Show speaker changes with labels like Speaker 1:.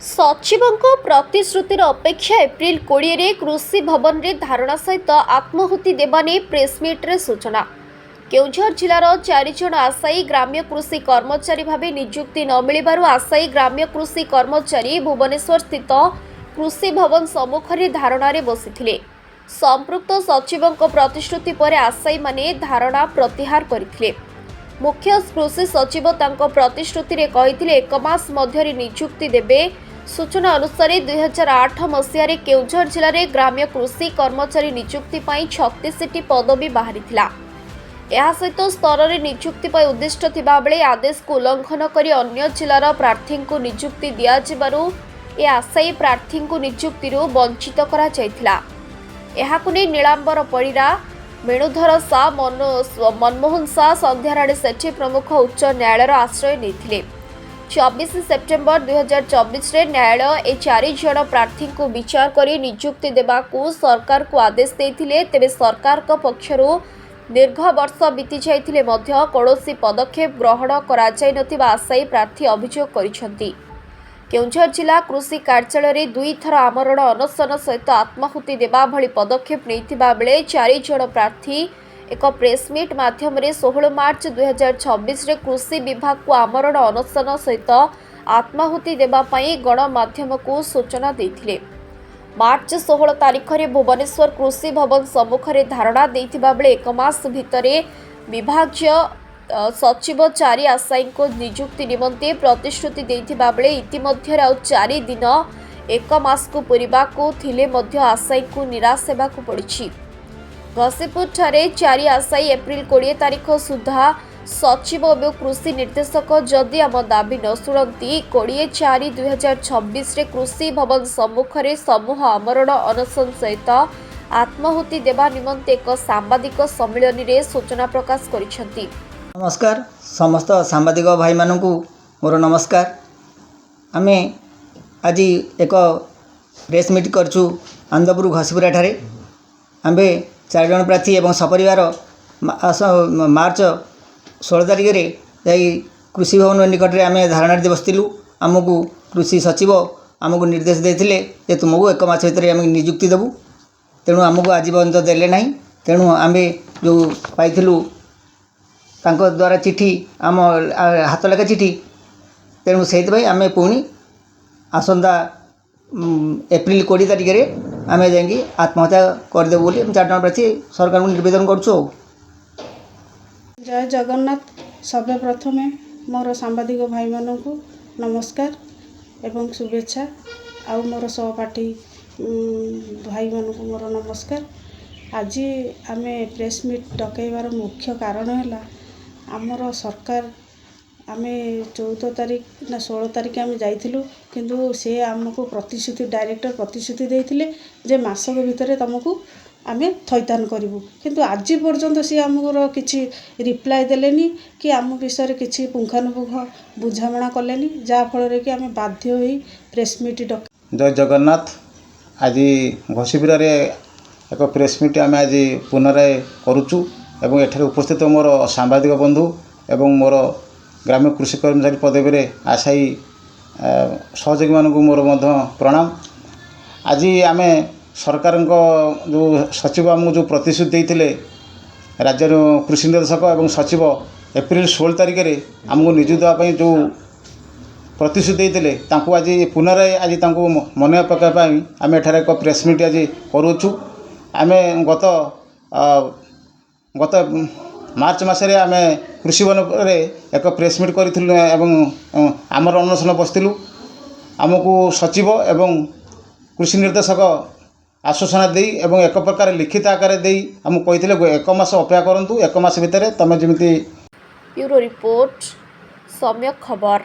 Speaker 1: सचिवों प्रतिश्रुतिर अपेक्षा एप्रिल 20 रे कृषि भवन रे धारणा सहित आत्माहुति देवाने प्रेसमिट्रे सूचना। केउझर जिलार 4 जन आशायी ग्राम्य कृषि कर्मचारी भावे नियुक्ति न मिलिबारु आशायी ग्राम्य कृषि कर्मचारी भुवनेश्वर स्थित कृषि भवन सम्मुख में धारणा रे बसिथिले। संपृक्त सचिवों प्रतिश्रुति पर आशायी माने धारणा प्रत्याहार करथिले। मुख्य कृषि सचिव तांको प्रतिश्रुति रे कहिथिले एक मास मध्यरे नियुक्ति देबे। सूचना अनुसार 2008 मसीह केउझर जिले में ग्राम्य कृषि कर्मचारी नियुक्ति 36टी पदवी बाहरी सहित स्तर में नियुक्ति उद्दिष्ट थिबा बेले आदेश को उल्लंघन कर अन्य जिलार प्रार्थी को नियुक्ति दियाजिबारु ए आशायी प्रार्थी को नियुक्ति वंचित करा जायथिला। एहाकु नै नीलांबर परिड़ा, वेणुधर शाह, मनमोहन शाह, संध्या राणी सेठी प्रमुख उच्च न्यायालय आश्रय नहीं। 24 सेप्टेम्बर 2024 रे न्यायालय ए 4 जन प्रार्थी को विचार करी नियुक्ति देबाकू सरकार को आदेश देथिले। तेबे सरकार को पक्षरु दीर्घ वर्ष बीती जाइथिले मध्य कौनसी पदक्षेप ग्रहण करा जाय नथिबा आशायी प्रार्थी अभियोग करिसेंती। केउझर जिला कृषि कार्यालय रे 2 थर आमरण अनशन सहित आत्माहुति देबा भली पदक्षेप नैथिबा बेले 4 जन प्रार्थी एक प्रेसमिट माध्यम 16 मार्च 2026 रे कृषि विभाग को आमरण अनशन सहित आत्माहुति देवाई गणमाध्यम को सूचना देथिले। मार्च 16 तारीख में भुवनेश्वर कृषि भवन सम्मुख में धारणा देथिबा बेले एक मास भितरे विभागीय सचिव 4 आशायी को नियुक्ति निमंते प्रतिश्रुति देथिबा बेले इतिमध्य आउ 4 दिन एक मास को पूरिबा को थिले मध्य आशायी को निराश हेबाकू पड़िछि। घसीपुर ठारे 4 आशायी एप्रिल 20 तारीख सुधा सचिव और कृषि निर्देशक जदि आम दाबी न शुणती 20/4/2026 कृषि भवन सम्मुख में समूह आमरण अनशन सहित आत्माहुति देवा निमंते एक सांबादिक सम्मेलन में सूचना प्रकाश करिसेंती।
Speaker 2: नमस्कार समस्त सांबादिक भाई मानू मोर नमस्कार। आमे आज एक प्रेस मीट करछु आनंदपुर घसीपुरा ठारे। आमे 4 जन प्रार्थी एवं सपरिवार मार्च 16 तारिख रे जाई कृषि भवन निकट में आम धारणा दे बसलु। आमको कृषि सचिव आमको निर्देश देते जे तुमको एक मास भितर आम नियुक्ति देवु। तेणु आमको आज पर्यंत देले ना। तेणु आम जो पाइलु तांको द्वारा चिठी आम हाथ लेखा चिठी। तेणु से आम पुणी आसंता एप्रिल 20 तारिख में आम जाकि आत्महत्या करदेबू बोली 4 जन प्रार्थी सरकार को निवेदन करुँ।
Speaker 3: जय जगन्नाथ। सर्वे प्रथमे मोर सांबादिक भाई मानू नमस्कार एवं शुभेच्छा। आउ मोर सहपाठी भाई मानू मोर नमस्कार। आज आम प्रेस मीट डकैबार मुख्य कारण है आमर सरकार आम 14 तारीख ना 16 तारीख आम जाइलु किंतु से आमको प्रतिश्रुति डायरेक्टर प्रतिश्रुति देते जे मासक भितर तुमको आम थैतान करूँ किंतु आज पर्यंत सी आमर किसी रिप्लाय देलेनी कि आम विषय किसी पुंखानुपुंख बुझामणा कलेनी जहाँफल कि आम बाध्य हो प्रेस मीट डक।
Speaker 4: जय जगन्नाथ। आज घसीपुरा एक प्रेस मीट आम आज पुनराय करुचु एवं एठारे उपस्थित मोर सांबादिक बंधु एवं मोर ग्राम्य कृषि कर्मचारी पदवी रे आशायी सहयोगी मानक मोर प्रणाम। आज आम सरकार जो सचिव आमको जो प्रतिश्रुति देते राज्य कृषि निर्देशक एवं सचिव एप्रिल 16 तारिख में आमको नियुक्ति देवाई जो प्रतिश्रुति देते आज पुनराय आज मन पकाई आम एठार एक प्रेस मीट आज करुचु। आम गत मार्च मसरे आम कृषि भवन एक प्रेस मीट करूँ आमर अनशन बसलु। आमको सचिव एवं कृषि निर्देशक आश्वासना दे एवं एक प्रकार लिखित आकार दे आमको कहते एक मास अपेक्षा करूँ, एक मास भितर तुम जमी।
Speaker 1: ब्यूरो रिपोर्ट सम्यक खबर।